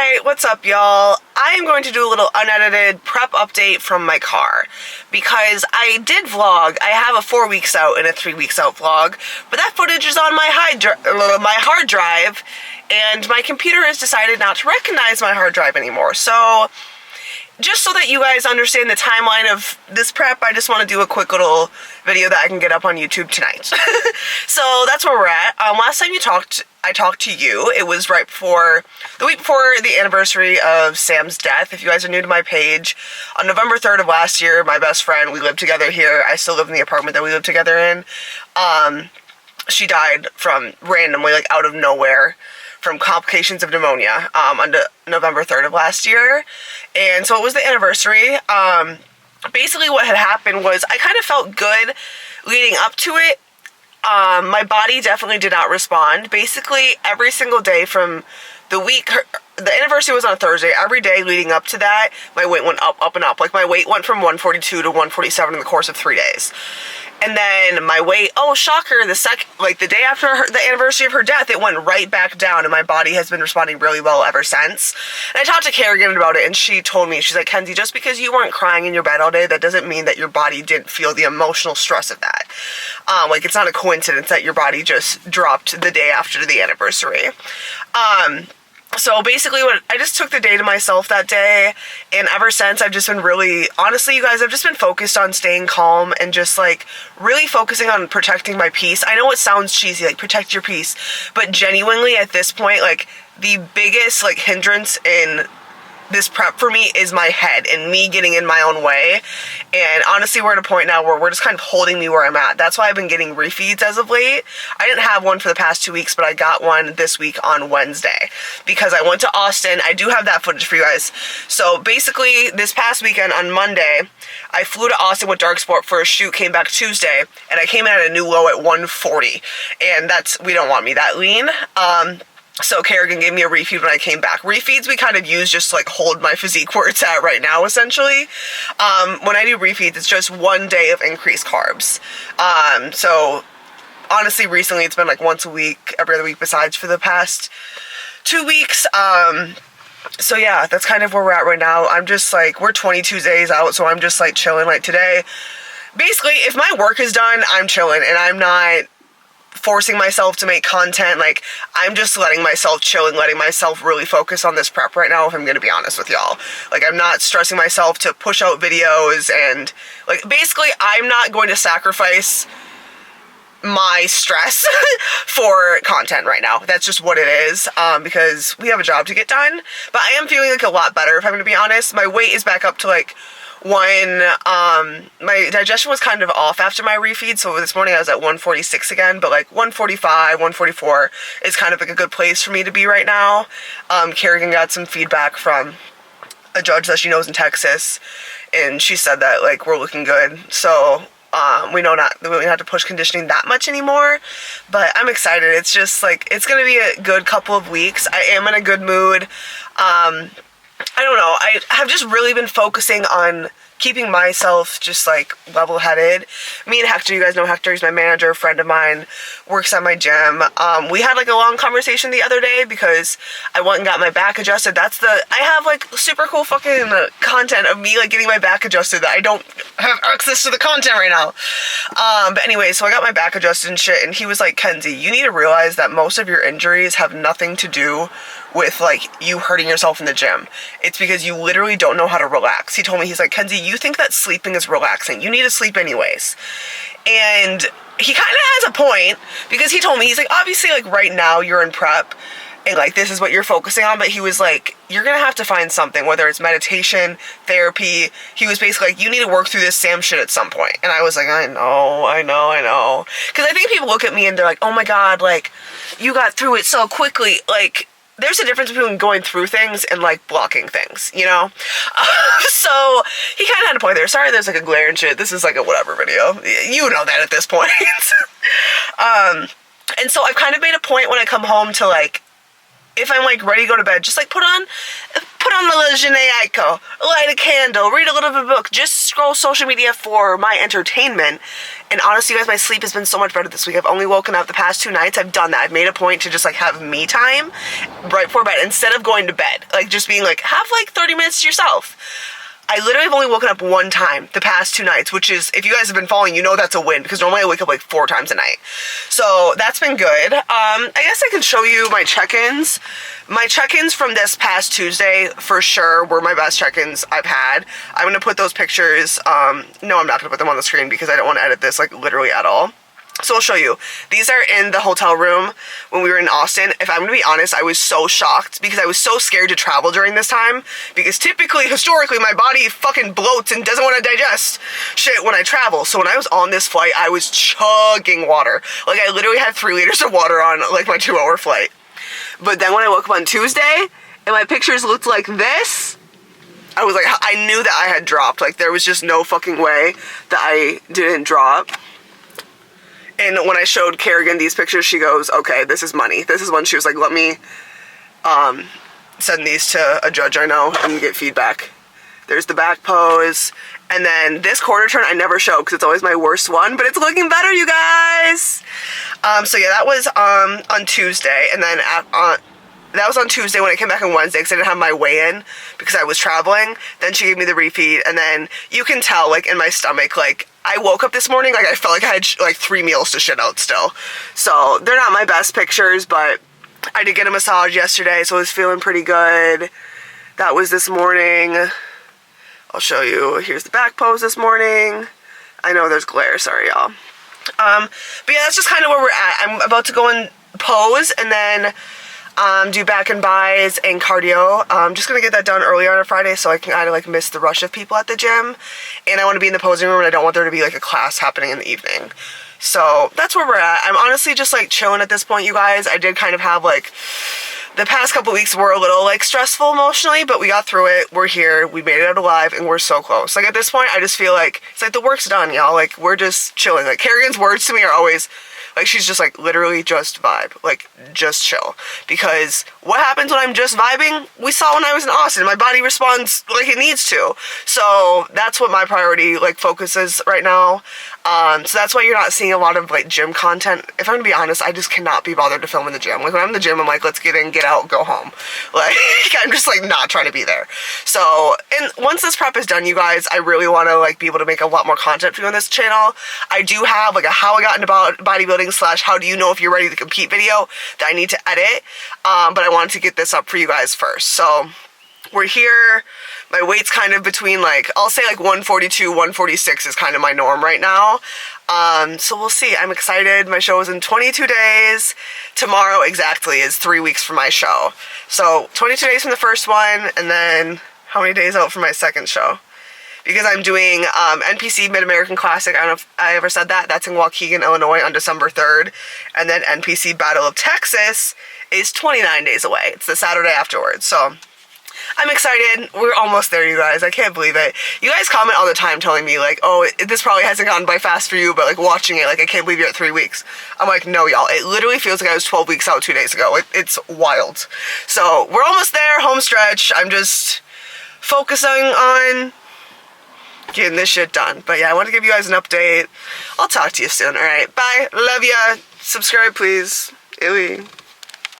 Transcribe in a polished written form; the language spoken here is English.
Alright, what's up y'all? I am going to do a little unedited prep update from my car because I did vlog. I have a 4 weeks out and a 3 weeks out vlog, but that footage is on my hard drive, and my computer has decided not to recognize my hard drive anymore. So just so that you guys understand the timeline of this prep, I just want to do a quick little video that I can get up on YouTube tonight. So that's where we're at. Last time I talked to you, it was right before, the week before the anniversary of Sam's death. If you guys are new to my page, on November 3rd of last year, my best friend, we lived together here. I still live in the apartment that we lived together in. She died from randomly, like out of nowhere, from complications of pneumonia on November 3rd of last year. And so it was the anniversary. Basically what had happened was I kind of felt good leading up to it. My body definitely did not respond. Basically every single day from the week, the anniversary was on a Thursday, every day leading up to that, my weight went up and up. Like my weight went from 142 to 147 in the course of 3 days. And then my weight, oh shocker, the day after the anniversary of her death, it went right back down, and my body has been responding really well ever since. And I talked to Kerrigan about it, and she told me, she's like, Kenzie, just because you weren't crying in your bed all day, that doesn't mean that your body didn't feel the emotional stress of that. Like, it's not a coincidence that your body just dropped the day after the anniversary. So basically I just took the day to myself that day, and ever since I've just been really, honestly you guys, I've just been focused on staying calm and just like really focusing on protecting my peace. I know it sounds cheesy, like protect your peace, but genuinely at this point, like the biggest like hindrance in this prep for me is my head and me getting in my own way. And honestly, we're at a point now where we're just kind of holding me where I'm at. That's why I've been getting refeeds as of late. I didn't have one for the past 2 weeks, but I got one this week on Wednesday because I went to Austin. I do have that footage for you guys. So basically this past weekend on Monday, I flew to Austin with Darc Sport for a shoot, came back Tuesday, and I came in at a new low at 140. And we don't want me that lean. So Kerrigan gave me a refeed when I came back. Refeeds we kind of use just to like hold my physique where it's at right now, essentially. When I do refeeds, it's just 1 day of increased carbs. So honestly, recently it's been like once a week, every other week besides for the past 2 weeks. So yeah, that's kind of where we're at right now. I'm just like, we're 22 days out, so I'm just like chilling. Like today, basically, if my work is done, I'm chilling, and I'm not forcing myself to make content. Like, I'm just letting myself chill and letting myself really focus on this prep right now, if I'm gonna be honest with y'all. Like, I'm not stressing myself to push out videos, and like basically I'm not going to sacrifice my stress for content right now. That's just what it is, because we have a job to get done. But I am feeling like a lot better, if I'm gonna be honest. My weight is back up to like my digestion was kind of off after my refeed, so this morning I was at 146 again, but like 145, 144 is kind of like a good place for me to be right now. Kerrigan got some feedback from a judge that she knows in Texas, and she said that like we're looking good, so we don't have to push conditioning that much anymore. But I'm excited. It's just like, it's gonna be a good couple of weeks. I am in a good mood. I don't know, I have just really been focusing on keeping myself just like level-headed. Me and Hector, you guys know Hector, he's my manager, a friend of mine, works at my gym. We had like a long conversation the other day because I went and got my back adjusted. I have like super cool fucking content of me like getting my back adjusted that I don't have access to the content right now. But anyway, so I got my back adjusted and shit, and he was like, Kenzie, you need to realize that most of your injuries have nothing to do with like you hurting yourself in the gym. It's because you literally don't know how to relax. He told me, he's like, Kenzie, you think that sleeping is relaxing. You need to sleep anyways. And he kind of has a point, because he told me, he's like, obviously like right now you're in prep and like this is what you're focusing on, but he was like, you're gonna have to find something, whether it's meditation, therapy. He was basically like, you need to work through this Sam shit at some point. And I was like, I know. Because I think people look at me and they're like, oh my god, like you got through it so quickly. Like, there's a difference between going through things and like blocking things, you know? So he kind of had a point there. Sorry there's like a glare and shit. This is like a whatever video. You know that at this point. And so I've kind of made a point when I come home to like, if I'm like ready to go to bed, just like put on on the Janae Aiko, light a candle, read a little bit of a book, just scroll social media for my entertainment. And honestly, you guys, my sleep has been so much better this week. I've only woken up the past 2 nights. I've done that. I've made a point to just like have me time right before bed instead of going to bed. Like just being like, have like 30 minutes to yourself. I literally have only woken up 1 time the past 2 nights, which is, if you guys have been following, you know that's a win, because normally I wake up like 4 times a night. So that's been good. I guess I can show you my check-ins. My check-ins from this past Tuesday, for sure, were my best check-ins I've had. I'm going to put those pictures, no, I'm not going to put them on the screen because I don't want to edit this, like, literally at all. So I'll show you. These are in the hotel room when we were in Austin. If I'm gonna be honest, I was so shocked because I was so scared to travel during this time, because typically, historically, my body fucking bloats and doesn't want to digest shit when I travel. So when I was on this flight, I was chugging water. Like, I literally had 3 liters of water on, like, my 2-hour flight. But then when I woke up on Tuesday and my pictures looked like this, I was like, I knew that I had dropped. Like, there was just no fucking way that I didn't drop. And when I showed Kerrigan these pictures, she goes, okay, this is money. This is when she was like, let me send these to a judge I know and get feedback. There's the back pose. And then this quarter turn I never show because it's always my worst one, but it's looking better, you guys. So yeah, that was on Tuesday. And then that was on Tuesday when I came back on Wednesday because I didn't have my weigh-in because I was traveling. Then she gave me the refeed, and then you can tell, like, in my stomach, like, I woke up this morning, like, I felt like I had, like, 3 meals to shit out still. So they're not my best pictures, but I did get a massage yesterday, so I was feeling pretty good. That was this morning. I'll show you. Here's the back pose this morning. I know there's glare, sorry, y'all. But yeah, that's just kind of where we're at. I'm about to go and pose, and then do back and buys and cardio. I'm just gonna get that done earlier on a Friday so I can kind of like miss the rush of people at the gym. And I want to be in the posing room, and I don't want there to be like a class happening in the evening. So that's where we're at. I'm honestly just like chilling at this point, you guys. I did kind of have like, the past couple weeks were a little like stressful emotionally, but we got through it. We're here, we made it out alive, and we're so close. Like at this point, I just feel like it's like the work's done, y'all. Like we're just chilling. Like Kerrigan's words to me are always, like, she's just like, literally just vibe, like, just chill. Because what happens when I'm just vibing, we saw when I was in Austin. My body responds like it needs to. So that's what my priority, like, focus is right now. So that's why you're not seeing a lot of, like, gym content. If I'm gonna be honest, I just cannot be bothered to film in the gym. Like, when I'm in the gym, I'm like, let's get in, get out, go home. Like, I'm just, like, not trying to be there. So, and once this prep is done, you guys, I really want to, like, be able to make a lot more content for you on this channel. I do have, like, a how I got into bodybuilding / how do you know if you're ready to compete video that I need to edit. But I wanted to get this up for you guys first. So, we're here. My weight's kind of between, like, I'll say like 142, 146 is kind of my norm right now. So we'll see. I'm excited. My show is in 22 days. Tomorrow exactly is 3 weeks from my show. So 22 days from the first one, and then how many days out from my second show? Because I'm doing NPC Mid-American Classic. I don't know if I ever said that. That's in Waukegan, Illinois on December 3rd. And then NPC Battle of Texas is 29 days away. It's the Saturday afterwards. So I'm excited. We're almost there, you guys. I can't believe it. You guys comment all the time telling me, like, oh, this probably hasn't gone by fast for you, but, like, watching it, like, I can't believe you're at 3 weeks. I'm like, no, y'all. It literally feels like I was 12 weeks out 2 days ago. It's wild. So, we're almost there, home stretch. I'm just focusing on getting this shit done. But, yeah, I want to give you guys an update. I'll talk to you soon, alright? Bye. Love ya. Subscribe, please. Ewy.